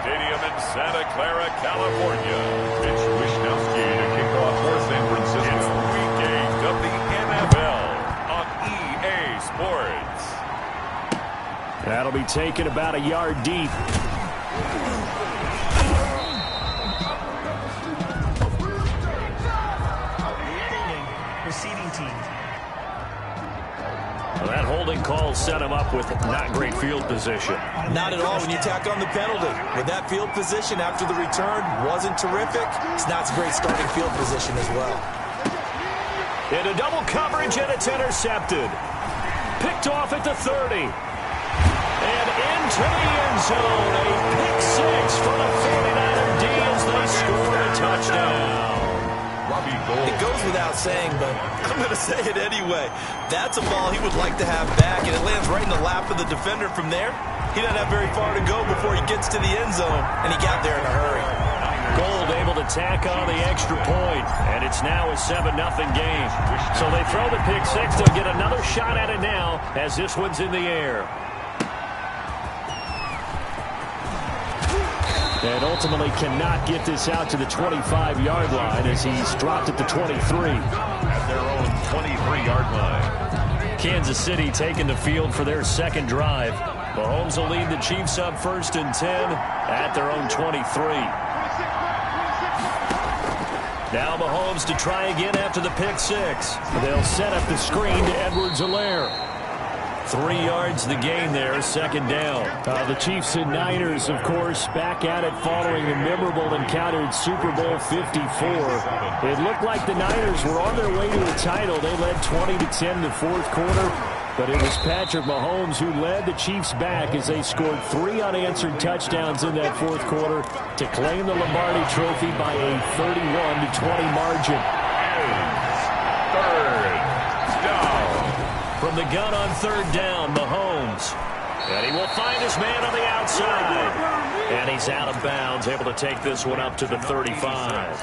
Stadium in Santa Clara, California. It's Wisnowski to kick off for San Francisco. It's Week 8 of the NFL on EA Sports. That'll be taken about a yard deep. Receiving team. Well, that holding call set him up with not great field position. Not at all when you tack on the penalty. With that field position after the return wasn't terrific, it's not a great starting field position as well. Into double coverage, and it's intercepted. Picked off at the 30. And into the end zone. A pick six for the 49er D as they score a touchdown. It goes without saying, but I'm going to say it anyway. That's a ball he would like to have back, and it lands right in the lap of the defender from there. He doesn't have very far to go before he gets to the end zone, and he got there in a hurry. Gold able to tack on the extra point, and it's now a 7-0 game. So they throw the pick six. They'll get another shot at it now as this one's in the air. And ultimately cannot get this out to the 25-yard line as he's dropped at the 23. At their own 23-yard line. Kansas City taking the field for their second drive. Mahomes will lead the Chiefs up 1st and 10 at their own 23. Now Mahomes to try again after the pick six. They'll set up the screen to Edwards-Helaire. 3 yards the gain there, 2nd down. The Chiefs and Niners, of course, back at it following a memorable encounter in Super Bowl 54. It looked like the Niners were on their way to a title. They led 20-10 in the 4th quarter, but it was Patrick Mahomes who led the Chiefs back as they scored 3 unanswered touchdowns in that 4th quarter to claim the Lombardi Trophy by a 31-20 margin. From the gun on 3rd down, Mahomes. And he will find his man on the outside. And he's out of bounds, able to take this one up to the 35.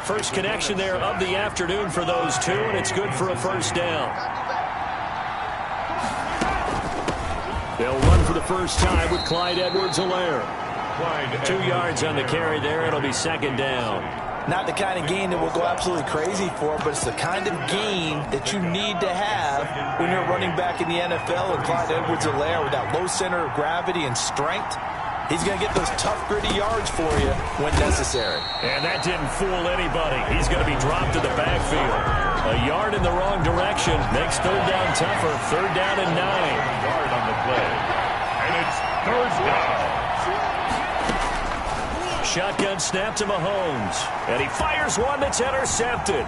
First connection there of the afternoon for those two, and it's good for a 1st down. They'll run for the first time with Clyde Edwards-Helaire. 2 yards on the carry there. It'll be 2nd down. Not the kind of gain that we'll go absolutely crazy for, but it's the kind of gain that you need to have when you're running back in the NFL. And Clyde Edwards-Helaire, with that low center of gravity and strength, he's going to get those tough, gritty yards for you when necessary. And that didn't fool anybody. He's going to be dropped to the backfield. A yard in the wrong direction makes 3rd down tougher. 3rd down and 9. Yard on the play. And it's 3rd down. Shotgun snap to Mahomes. And he fires one that's intercepted.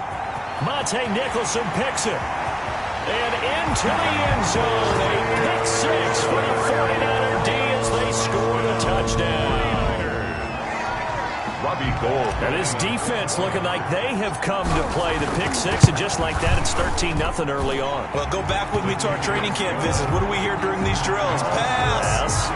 Monte Nicholson picks it. And into the end zone. A pick six for the 49er D as they score the touchdown. And his defense looking like they have come to play the pick six. And just like that, it's 13-0 early on. Well, go back with me to our training camp visit. What do we hear during these drills? Pass.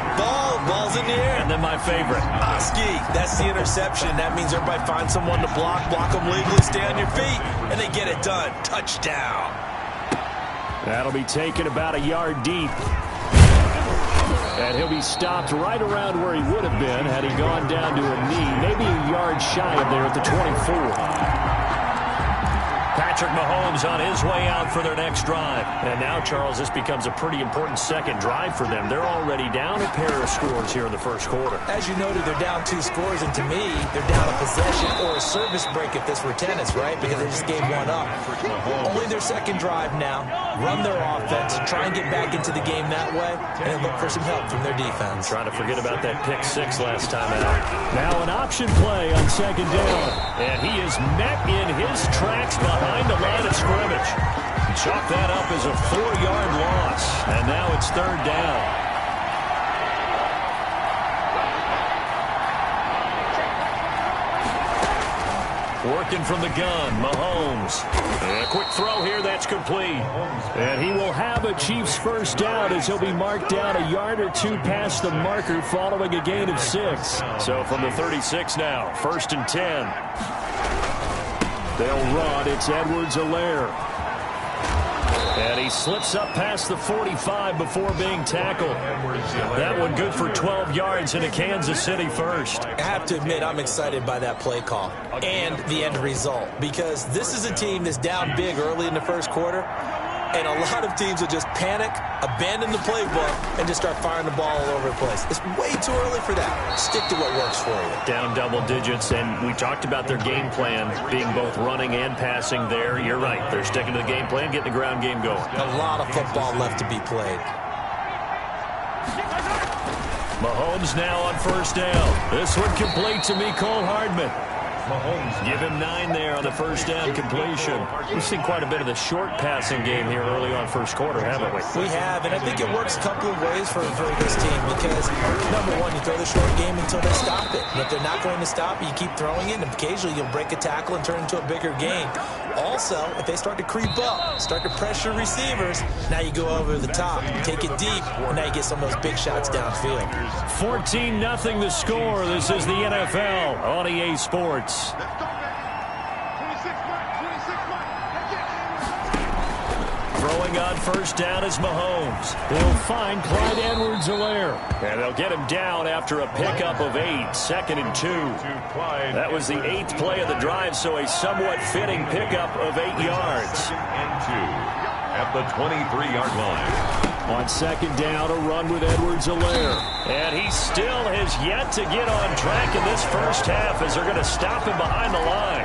Ball's in the air. And then my favorite. Ski. That's the interception. That means everybody finds someone to block them legally, stay on your feet, and they get it done. Touchdown. That'll be taken about a yard deep. And he'll be stopped right around where he would have been had he gone down to a knee, maybe a yard shy of there at the 24. Patrick Mahomes on his way out for their next drive. And now, Charles, this becomes a pretty important second drive for them. They're already down a pair of scores here in the 1st quarter. As you noted, they're down 2 scores, and to me, they're down a possession or a service break if this were tennis, right? Because they just gave one up. Only their second drive now. Run their offense, try and get back into the game that way, and then look for some help from their defense. Trying to forget about that pick six last time out. Now an option play on 2nd down. And he is met in his tracks behind the line of scrimmage. Chalk that up as a 4-yard loss. And now it's 3rd down. Working from the gun, Mahomes. And a quick throw here, that's complete. And he will have a Chiefs 1st down as he'll be marked down a yard or 2 past the marker following a gain of 6. So from the 36 now, 1st and 10. They'll run. It's Edwards-Helaire. And he slips up past the 45 before being tackled. That one good for 12 yards into Kansas City first. I have to admit, I'm excited by that play call and the end result, because this is a team that's down big early in the first quarter, and a lot of teams will just panic, abandon the playbook, and just start firing the ball all over the place. It's way too early for that. Stick to what works for you. Down double digits, and we talked about their game plan being both running and passing there. You're right. They're sticking to the game plan, getting the ground game going. A lot of football left to be played. Mahomes now on first down. This one complete to Mecole Hardman. Give him 9 there on the first down completion. We've seen quite a bit of the short passing game here early on first quarter, haven't we? We have, and I think it works a couple of ways for this team, because, number one, you throw the short game until they stop it. And if they're not going to stop it, you keep throwing it, and occasionally you'll break a tackle and turn it into a bigger game. Also, if they start to creep up, start to pressure receivers, now you go over the top, take it deep, and now you get some of those big shots downfield. 14-0 the score. This is the NFL on EA Sports. Throwing on first down is Mahomes. He'll find Clyde Edwards-Helaire. And they'll get him down after a pickup of 8, 2nd and 2. That was the 8th play of the drive, so a somewhat fitting pickup of 8 yards. At the 23-yard line. On second down, a run with Edwards-Helaire. And he still has yet to get on track in this first half, as they're going to stop him behind the line.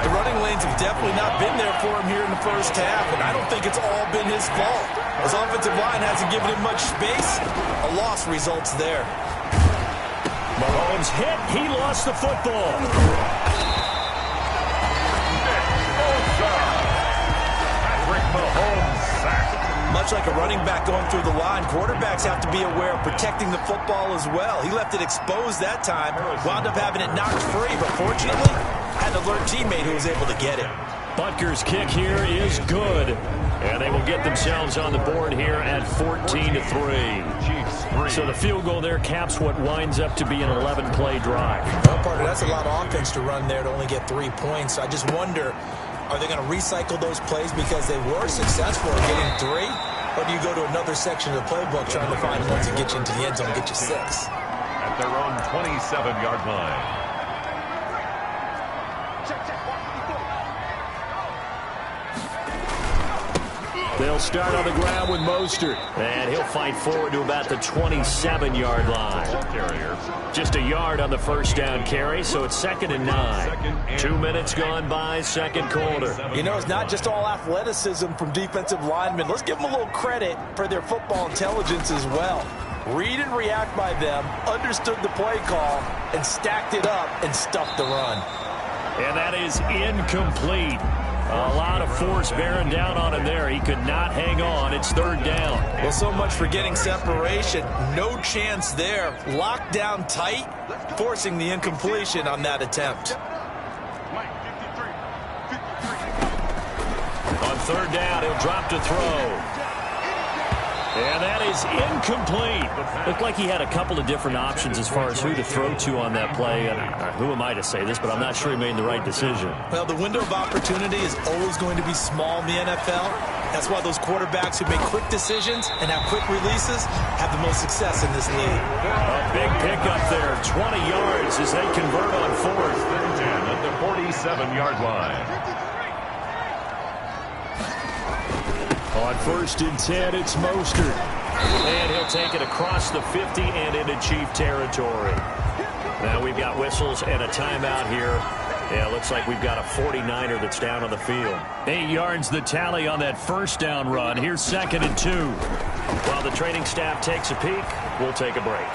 The running lanes have definitely not been there for him here in the first half, and I don't think it's all been his fault. His offensive line hasn't given him much space. A loss results there. Mahomes hit. He lost the football. Patrick Mahomes sacked. Much like a running back going through the line, quarterbacks have to be aware of protecting the football as well. He left it exposed that time, wound up having it knocked free, but fortunately, had an alert teammate who was able to get it. Butker's kick here is good, and they will get themselves on the board here at 14-3. So the field goal there caps what winds up to be an 11-play drive. Well, partner, that's a lot of offense to run there to only get 3 points. I just wonder, are they going to recycle those plays because they were successful in getting 3? Or do you go to another section of the playbook trying to find ones that get you into the end zone and get you 6? At their own 27-yard line. They'll start on the ground with Mostert. And he'll fight forward to about the 27-yard line. Just a yard on the first down carry, so it's 2nd and 9. 2 minutes gone by, second quarter. You know, it's not just all athleticism from defensive linemen. Let's give them a little credit for their football intelligence as well. Read and react by them, understood the play call, and stacked it up and stuffed the run. And that is incomplete. A lot of force bearing down on him there. He could not hang on. It's 3rd down. Well, so much for getting separation. No chance there. Locked down tight, forcing the incompletion on that attempt. On 3rd down, he'll drop to throw. And that is incomplete. Looked like he had a couple of different options as far as who to throw to on that play. And who am I to say this, but I'm not sure he made the right decision. Well, the window of opportunity is always going to be small in the NFL. That's why those quarterbacks who make quick decisions and have quick releases have the most success in this league. A big pickup there, 20 yards as they convert on 4th. At the 47-yard line. On 1st and 10, it's Mostert. And he'll take it across the 50 and into Chief territory. Now we've got whistles and a timeout here. Yeah, looks like we've got a 49er that's down on the field. 8 yards the tally on that first down run. Here's 2nd and 2. While the training staff takes a peek, we'll take a break.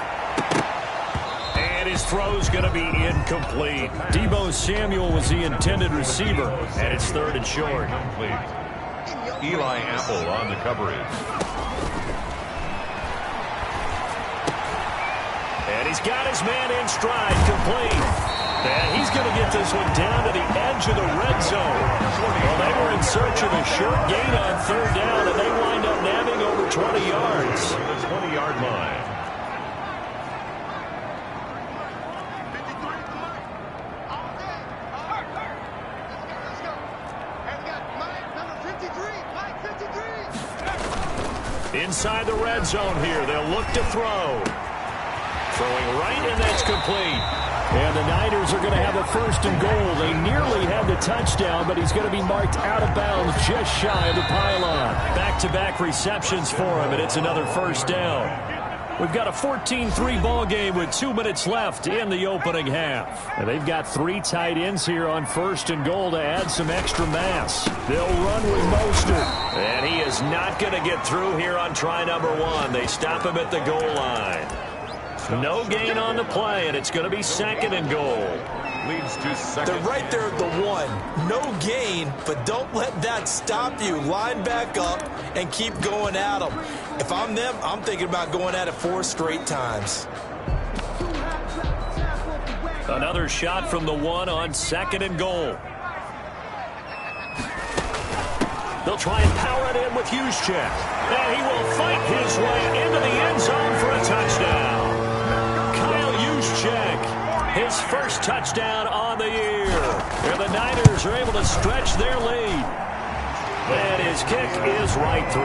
And his throw's going to be incomplete. Deebo Samuel was the intended receiver, and it's 3rd and short. Eli Apple on the coverage. And he's got his man in stride, complete. And he's going to get this one down to the edge of the red zone. Well, they were in search of a short gain on 3rd down, and they wind up nabbing over 20 yards. The 20-yard line. Let's go. And we got number 53, Mike 53. Inside the red zone here. They'll look to throw. Throwing right, and that's complete. And the Niners are going to have a 1st and goal. They nearly had the touchdown, but he's going to be marked out of bounds just shy of the pylon. Back-to-back receptions for him, and it's another 1st down. We've got a 14-3 ball game with 2 minutes left in the opening half. And they've got 3 tight ends here on 1st and goal to add some extra mass. They'll run with Mostert. And he is not going to get through here on try number 1. They stop him at the goal line. No gain on the play, and it's going to be 2nd and goal. Leads to 2nd. They're right there at the 1. No gain, but don't let that stop you. Line back up and keep going at them. If I'm them, I'm thinking about going at it 4 straight times. Another shot from the 1 on 2nd and goal. They'll try and power it in with Juszczyk. And he will fight his way into the end zone for a touchdown. His 1st touchdown on the year. And the Niners are able to stretch their lead. And his kick is right through.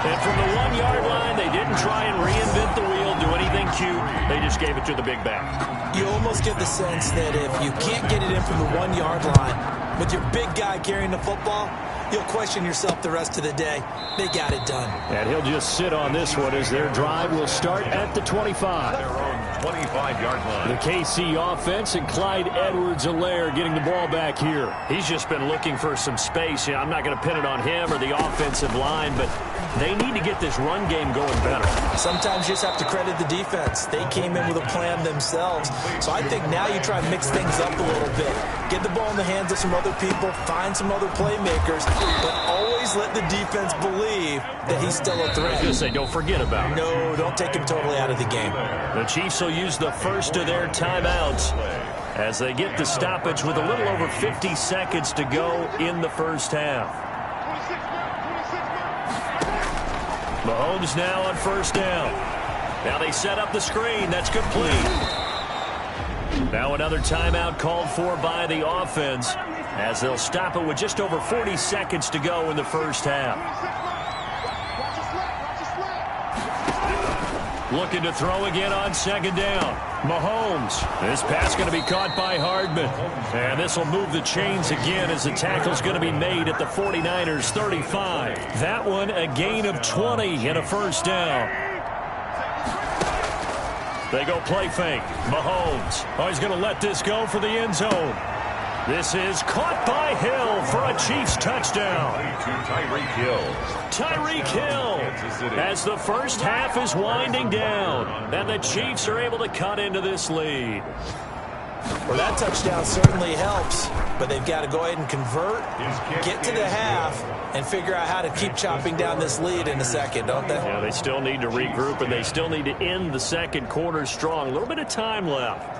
And from the 1-yard line, they didn't try and reinvent the wheel, do anything cute. They just gave it to the big back. You almost get the sense that if you can't get it in from the 1-yard line with your big guy carrying the football, you'll question yourself the rest of the day. They got it done. And he'll just sit on this one as their drive will start at the 25. Their own 25-yard line. The KC offense and Clyde Edwards-Helaire getting the ball back here. He's just been looking for some space. I'm not going to pin it on him or the offensive line, but they need to get this run game going better. Sometimes you just have to credit the defense. They came in with a plan themselves. So I think now you try and mix things up a little bit. Get the ball in the hands of some other people, find some other playmakers, but always let the defense believe that he's still a threat. I was going to say, don't forget about him. No, don't take him totally out of the game. The Chiefs will use the first of their timeouts as they get the stoppage with a little over 50 seconds to go in the first half. Mahomes now on 1st down. Now they set up the screen. That's complete. Now another timeout called for by the offense as they'll stop it with just over 40 seconds to go in the first half. Looking to throw again on 2nd down. Mahomes. This pass going to be caught by Hardman. And this will move the chains again as the tackle's going to be made at the 49ers 35. That one a gain of 20 and a 1st down. They go play fake. Mahomes. Oh, he's going to let this go for the end zone. This is caught by Hill for a Chiefs touchdown. Tyreek Hill. Tyreek Hill as the first half is winding down. And the Chiefs are able to cut into this lead. Well, that touchdown certainly helps, but they've got to go ahead and convert, get to the half, and figure out how to keep chopping down this lead in a second, don't they? Yeah, they still need to regroup, and they still need to end the second quarter strong. A little bit of time left.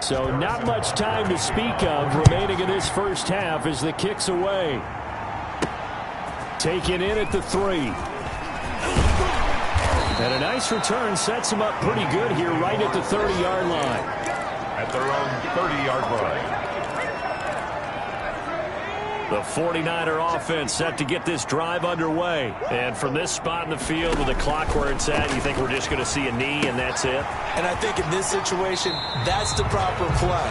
So not much time to speak of remaining in this first half as the kick's away. Taken in at the 3. And a nice return sets him up pretty good here right at the 30-yard line. At their own 30-yard line. The 49er offense set to get this drive underway. And from this spot in the field with the clock where it's at, you think we're just going to see a knee and that's it? And I think in this situation, that's the proper play.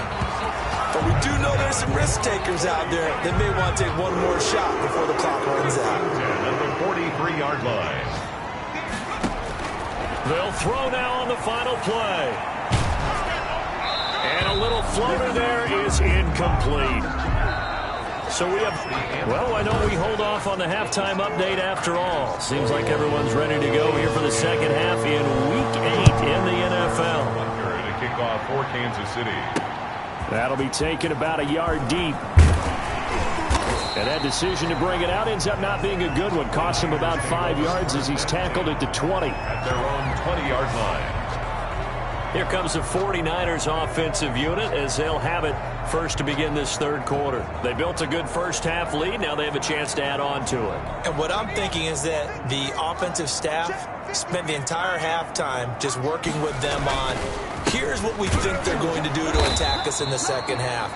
But we do know there's some risk takers out there that may want to take one more shot before the clock runs out. At the 43-yard line. They'll throw now on the final play. And a little floater there is incomplete. So we have, well, I know we hold off on the halftime update after all. Seems like everyone's ready to go here for the second half in Week 8 in the NFL. To kick off for Kansas City. That'll be taken about a yard deep. And that decision to bring it out ends up not being a good one. Costs him about 5 yards as he's tackled at the 20. At their own 20-yard line. Here comes the 49ers offensive unit as they'll have it first to begin this third quarter. They built a good first-half lead. Now they have a chance to add on to it. And what I'm thinking is that the offensive staff spent the entire halftime just working with them on, here's what we think they're going to do to attack us in the second half.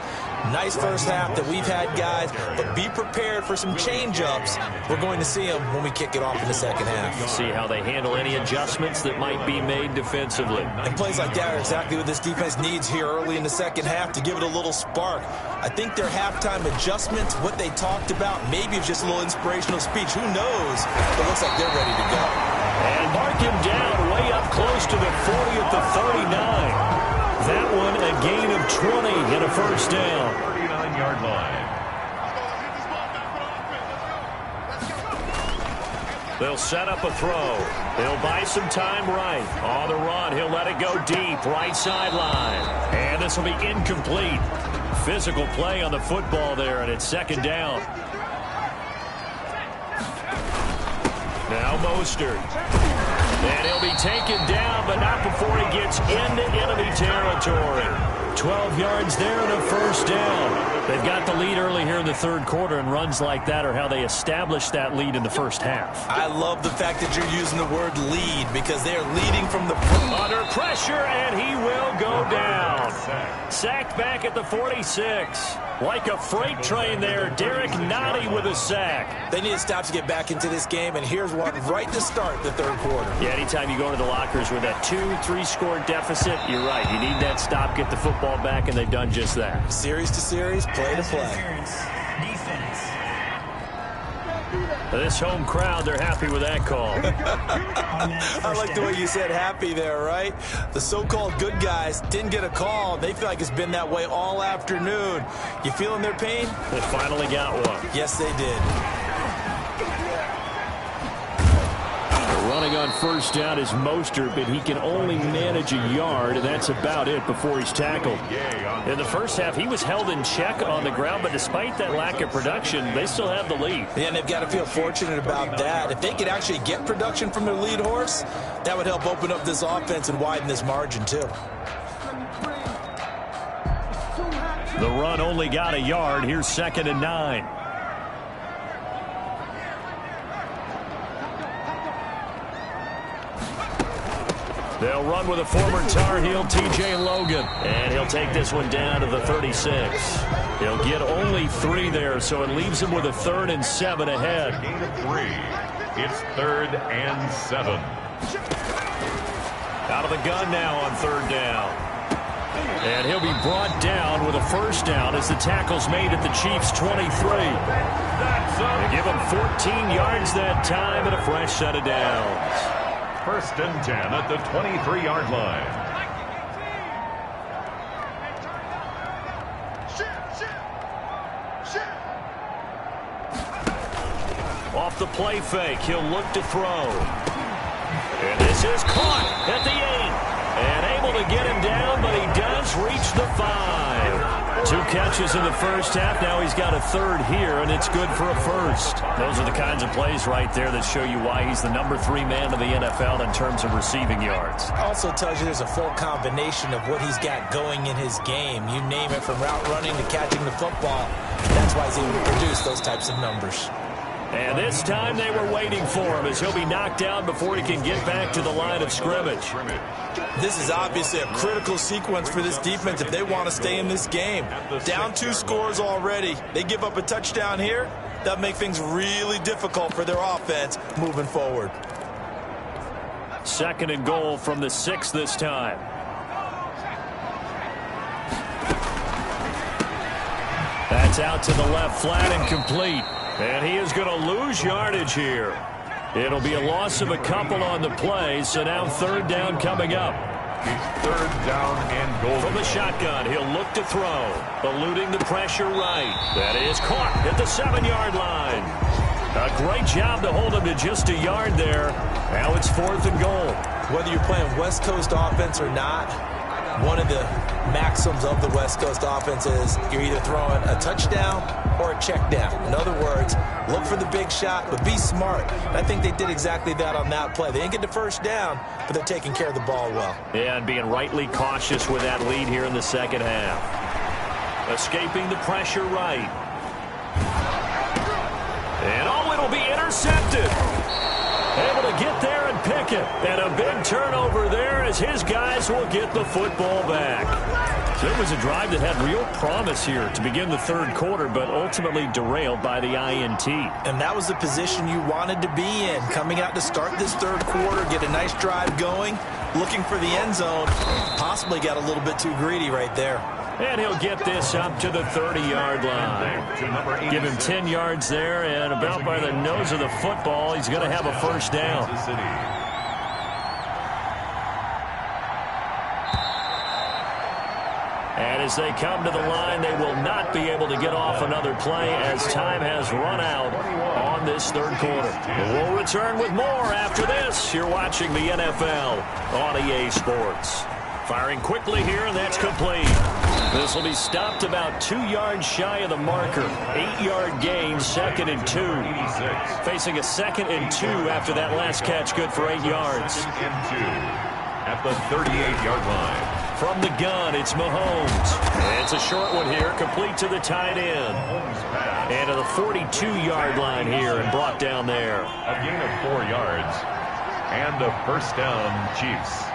Nice first half that we've had, guys, but be prepared for some change-ups. We're going to see them when we kick it off in the second half. See how they handle any adjustments that might be made defensively. And plays like that are exactly what this defense needs here early in the second half to give it a little spark. I think their halftime adjustments, what they talked about, maybe it's just a little inspirational speech. Who knows? But it looks like they're ready to go. And mark him down way up close to the 40 at the 39. That one a gain of 20 and a first down. 39-yard line. They'll set up a throw. He'll buy some time right. On the run, he'll let it go deep, right sideline. And this will be incomplete. Physical play on the football there, and it's second down. Now Mostert. And he'll be taken down, but not before he gets into enemy territory. 12 yards there and a first down. They've got the lead early here in the third quarter, and runs like that are how they established that lead in the first half. I love the fact that you're using the word lead because they are leading from the front. Under pressure, and he will go down. Sacked back at the 46. Like a freight train there, Derek Nottie with a sack. They need to stop to get back into this game, and here's one right to start the third quarter. Yeah, anytime you go into the lockers with that 2-3 score deficit, you're right. You need that stop, get the football back, and they've done just that. Series to series, play to play. Defense. This home crowd, they're happy with that call. I like the way you said happy there, right? The so-called good guys didn't get a call. They feel like it's been that way all afternoon. You feeling their pain? They finally got one. Yes, they did. Running on first down is Mostert, but he can only manage a yard, and that's about it before he's tackled. In the first half, he was held in check on the ground, but despite that lack of production, they still have the lead. Yeah, and they've got to feel fortunate about that. If they could actually get production from their lead horse, that would help open up this offense and widen this margin, too. The run only got a yard. Here's 2nd and 9. They'll run with a former Tar Heel, T.J. Logan. And he'll take this one down to the 36. He'll get only 3 there, so it leaves him with a 3rd and 7 ahead. Gain of 3. It's 3rd and 7. Out of the gun now on 3rd down. And he'll be brought down with a first down as the tackle's made at the Chiefs' 23. They give him 14 yards that time and a fresh set of downs. 1st and 10 at the 23-yard line. Off the play fake, he'll look to throw. And this is caught at the 8. And able to get him down, but he does reach the 5. 2 catches in the first half. Now he's got a 3rd here, and it's good for a first. Those are the kinds of plays right there that show you why he's the number 3 man in the NFL in terms of receiving yards. Also tells you there's a full combination of what he's got going in his game. You name it, from route running to catching the football. That's why he's able to produce those types of numbers. And this time they were waiting for him as he'll be knocked down before he can get back to the line of scrimmage. This is obviously a critical sequence for this defense if they want to stay in this game. Down 2 scores already. They give up a touchdown here. That'll make things really difficult for their offense moving forward. 2nd and goal from the 6 this time. That's out to the left, flat and complete. And he is going to lose yardage here. It'll be a loss of a couple on the play, so now 3rd down coming up. It's 3rd down and goal. From the shotgun, he'll look to throw. Eluding the pressure right. That is caught at the 7-yard line. A great job to hold him to just a yard there. Now it's 4th and goal. Whether you're playing West Coast offense or not, one of the maxims of the West Coast offense is you're either throwing a touchdown or a check down. In other words, Look for the big shot, but be smart. And I think they did exactly that on that play. They didn't get the first down, but they're taking care of the ball well. Yeah, and being rightly cautious with that lead here in the second half. Escaping the pressure right. And oh, it'll be intercepted. Able to get there and pick it. And a big turnover there as his guys will get the football back. So it was a drive that had real promise here to begin the third quarter, but ultimately derailed by the INT. And that was the position you wanted to be in. Coming out to start this third quarter, get a nice drive going, looking for the end zone. Possibly got a little bit too greedy right there. And he'll get this up to the 30-yard line. Give him 10 yards there, and about by the nose of the football, he's going to have a first down. And as they come to the line, they will not be able to get off another play as time has run out on this third quarter. We'll return with more after this. You're watching the NFL on EA Sports. Firing quickly here, and that's complete. This will be stopped about 2 yards shy of the marker. 8-yard gain, 2nd and 2. Facing a 2nd and 2 after that last catch, good for 8 yards. 2nd and 2 at the 38-yard line. From the gun, it's Mahomes. And it's a short one here, complete to the tight end. And to the 42-yard line here and brought down there. A gain of 4 yards. And a first down, Chiefs.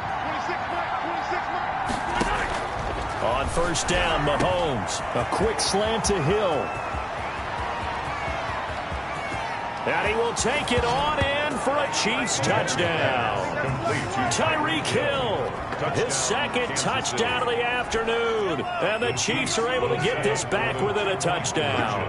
On first down, Mahomes. A quick slant to Hill. And he will take it on in for a Chiefs touchdown. Tyreek Hill, his second touchdown of the afternoon. And the Chiefs are able to get this back within a touchdown.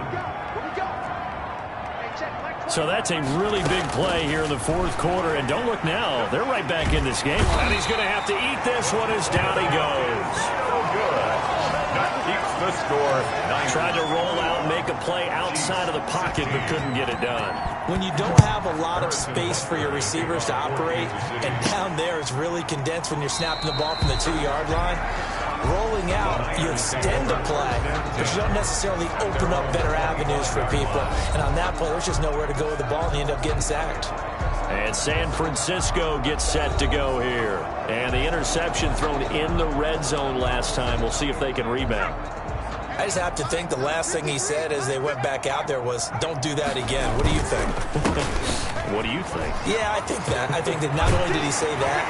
So that's a really big play here in the fourth quarter. And don't look now, they're right back in this game. And he's going to have to eat this one as down he goes. Keeps the score. Tried to roll out and make a play outside of the pocket, but couldn't get it done. When you don't have a lot of space for your receivers to operate, and down there is really condensed when you're snapping the ball from the 2-yard line, rolling out, you extend the play, but you don't necessarily open up better avenues for people. And on that play, there's just nowhere to go with the ball, and you end up getting sacked. And San Francisco gets set to go here. And the interception thrown in the red zone last time. We'll see if they can rebound. I just have to think the last thing he said as they went back out there was, don't do that again. What do you think? What do you think? Yeah, I think that. I think that not only did he say that,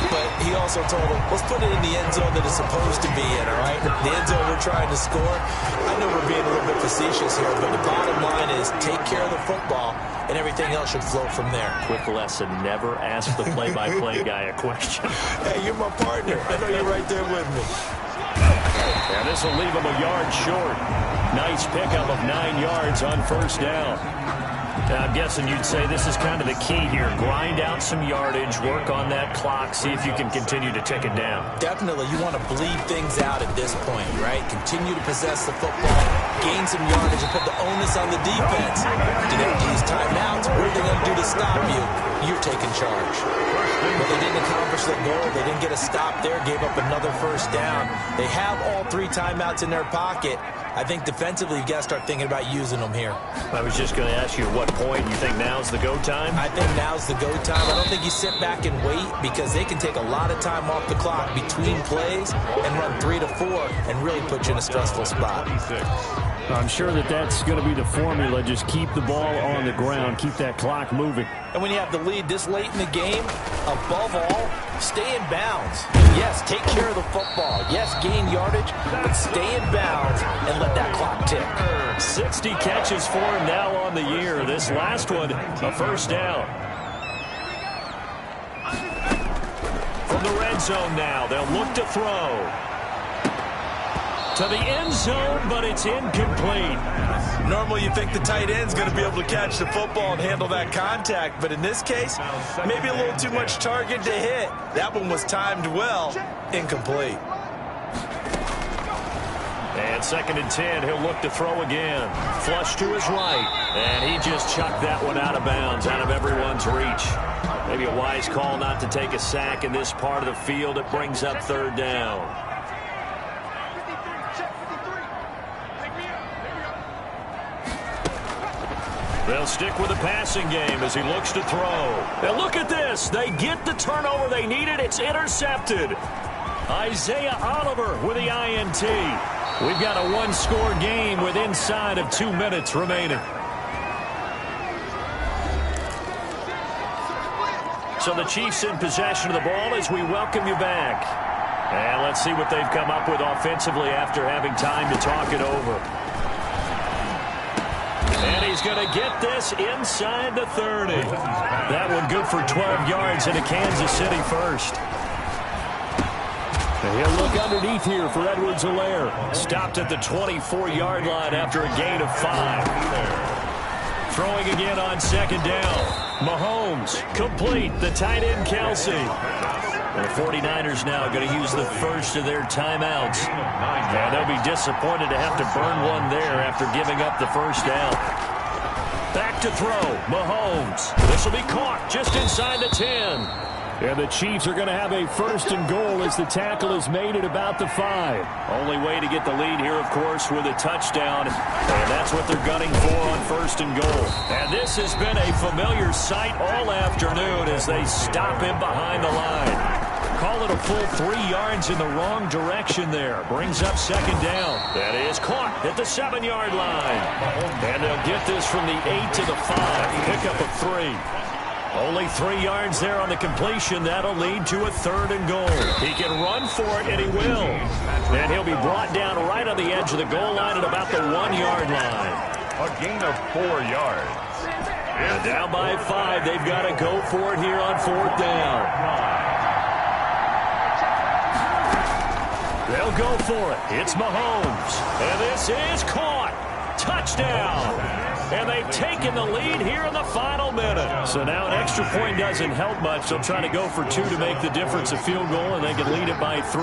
but he also told him, let's put it in the end zone that it's supposed to be in, all right? The end zone we're trying to score. I know we're being a little bit facetious here, but the bottom line is take care of the football, and everything else should flow from there. Quick lesson, never ask the play-by-play guy a question. Hey, you're my partner. I know you're right there with me. And this will leave him a yard short. Nice pickup of 9 yards on first down. Now, I'm guessing you'd say this is kind of the key here. Grind out some yardage, work on that clock, see if you can continue to tick it down. Definitely. You want to bleed things out at this point, right? Continue to possess the football, gain some yardage, and put the onus on the defense. Do they use timeouts? What are they going to do to stop you? You're taking charge. But they didn't accomplish their goal. They didn't get a stop there, gave up another first down. They have all 3 timeouts in their pocket. I think defensively, you've got to start thinking about using them here. I was just going to ask you at what point you think now's the go time? I think now's the go time. I don't think you sit back and wait because they can take a lot of time off the clock between plays and run 3 to 4 and really put you in a stressful spot. I'm sure that that's going to be the formula. Just keep the ball on the ground. Keep that clock moving. And when you have the lead this late in the game, above all, stay in bounds. Yes, take care of the football. Yes, gain yardage, but stay in bounds and let that clock tick. 60 catches for him now on the year. This last one, a first down. From the red zone now, they'll look to throw. To the end zone, but it's incomplete. Normally you think the tight end's going to be able to catch the football and handle that contact, but in this case, maybe a little too much target to hit. That one was timed well. Incomplete. And 2nd and 10, he'll look to throw again. Flush to his right, and he just chucked that one out of bounds, out of everyone's reach. Maybe a wise call not to take a sack in this part of the field. It brings up third down. They'll stick with the passing game as he looks to throw. And look at this. They get the turnover they needed. It's intercepted. Isaiah Oliver with the INT. We've got a one-score game with inside of 2 minutes remaining. So the Chiefs in possession of the ball as we welcome you back. And let's see what they've come up with offensively after having time to talk it over. And he's going to get this inside the 30. That one good for 12 yards into Kansas City first. And he'll look underneath here for Edwards-Helaire. Stopped at the 24-yard line after a gain of 5. Throwing again on second down. Mahomes, complete. The tight end, Kelsey. And the 49ers now going to use the first of their timeouts. And they'll be disappointed to have to burn one there after giving up the first down. Back to throw. Mahomes. This will be caught just inside the 10. And the Chiefs are going to have a first and goal as the tackle is made at about the 5. Only way to get the lead here, of course, with a touchdown. And that's what they're gunning for on first and goal. And this has been a familiar sight all afternoon as they stop him behind the line. Call it a full 3 yards in the wrong direction there. Brings up second down. That is caught at the 7-yard line. And they'll get this from the 8 to the 5. Pickup of 3. Only 3 yards there on the completion. That'll lead to a third and goal. He can run for it, and he will. And he'll be brought down right on the edge of the goal line at about the 1-yard line. A gain of 4 yards. And down by 5. They've got to go for it here on fourth down. They'll go for it. It's Mahomes. And this is caught. Touchdown. And they've taken the lead here in the final minute. So now an extra point doesn't help much. They'll try to go for 2 to make the difference a field goal, and they can lead it by 3.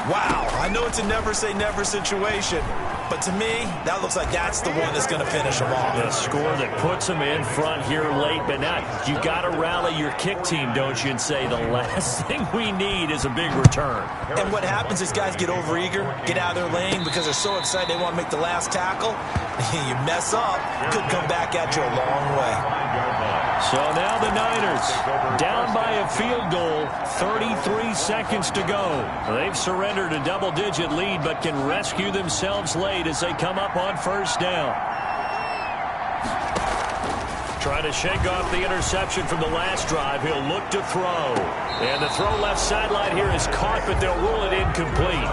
Wow, I know it's a never-say-never situation, but to me, that looks like that's the one that's going to finish them off. A score that puts them in front here late, but now you got to rally your kick team, don't you, and say the last thing we need is a big return. And what happens is guys get overeager, get out of their lane because they're so excited they want to make the last tackle. You mess up, could come back at you a long way. So now the Niners down by a field goal, 33 seconds to go. They've surrendered a double-digit lead but can rescue themselves late as they come up on first down. Trying to shake off the interception from the last drive. He'll look to throw. And the throw left sideline here is caught, but they'll rule it incomplete.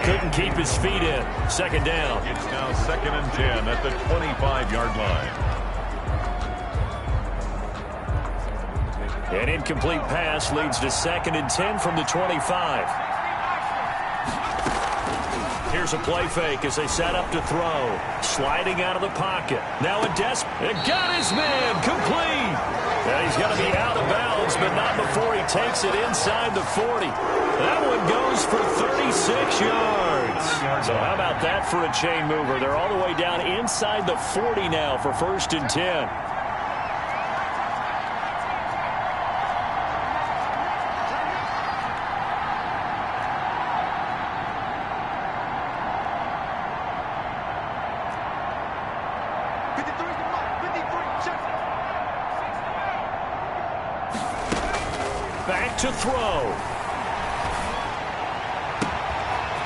Couldn't keep his feet in. Second down. It's now 2nd and 10 at the 25-yard line. An incomplete pass leads to 2nd and 10 from the 25. Here's a play fake as they set up to throw. Sliding out of the pocket. Now a it got his man. Complete. And he's going to be out of bounds, but not before he takes it inside the 40. That one goes for 36 yards. So how about that for a chain mover? They're all the way down inside the 40 now for 1st and 10. Back to throw.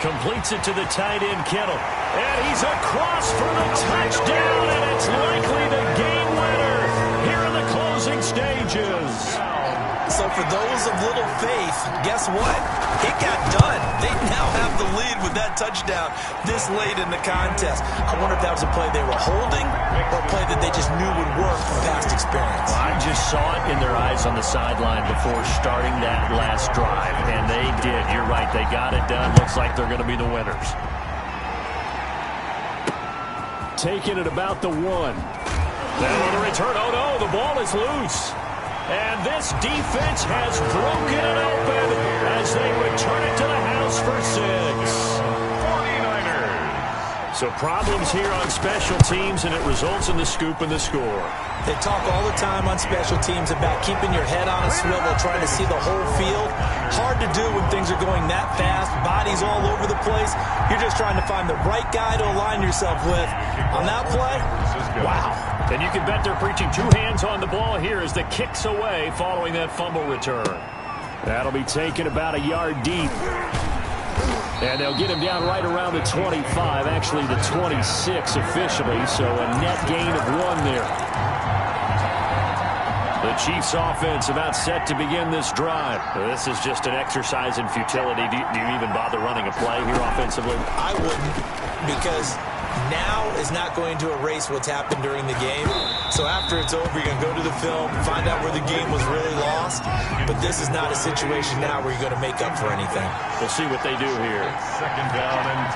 Completes it to the tight end, Kittle. And he's across for the touchdown, and it's likely the game winner here in the closing stages. So for those of little faith, guess what? It got done. They now have the lead with that touchdown this late in the contest. I wonder if that was a play they were holding or a play that they just knew would work from past experience. I just saw it in their eyes on the sideline before starting that last drive, and they did. You're right. They got it done. Looks like they're going to be the winners. Taking it about the 1. Then on the return, oh no, the ball is loose. And this defense has broken it open as they return it to the house for 6. 49ers. So problems here on special teams, and it results in the scoop and the score. They talk all the time on special teams about keeping your head on a swivel, trying to see the whole field. Hard to do when things are going that fast, bodies all over the place. You're just trying to find the right guy to align yourself with. On that play, wow. And you can bet they're preaching two hands on the ball here as the kick's away following that fumble return. That'll be taken about a yard deep. And they'll get him down right around the 25, actually the 26 officially, so a net gain of 1 there. The Chiefs offense about set to begin this drive. This is just an exercise in futility. Do you even bother running a play here offensively? I wouldn't, because now is not going to erase what's happened during the game. So after it's over, you're going to go to the film, find out where the game was really lost. But this is not a situation now where you're going to make up for anything. We'll see what they do here. Second down and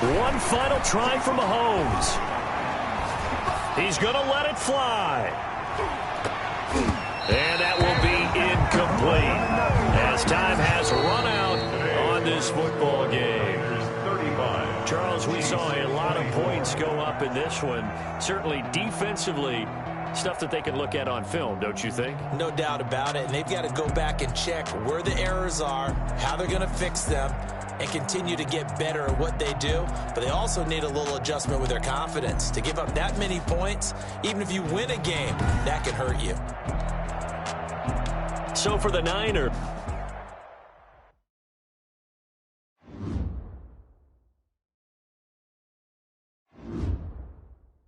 10. One final try for Mahomes. He's going to let it fly. And that will be incomplete as time has run out on this football game. Charles, we saw a lot of points go up in this one. Certainly defensively, stuff that they can look at on film, don't you think? No doubt about it. And they've got to go back and check where the errors are, how they're going to fix them, and continue to get better at what they do. But they also need a little adjustment with their confidence. To give up that many points, even if you win a game, that can hurt you. So for the Niners,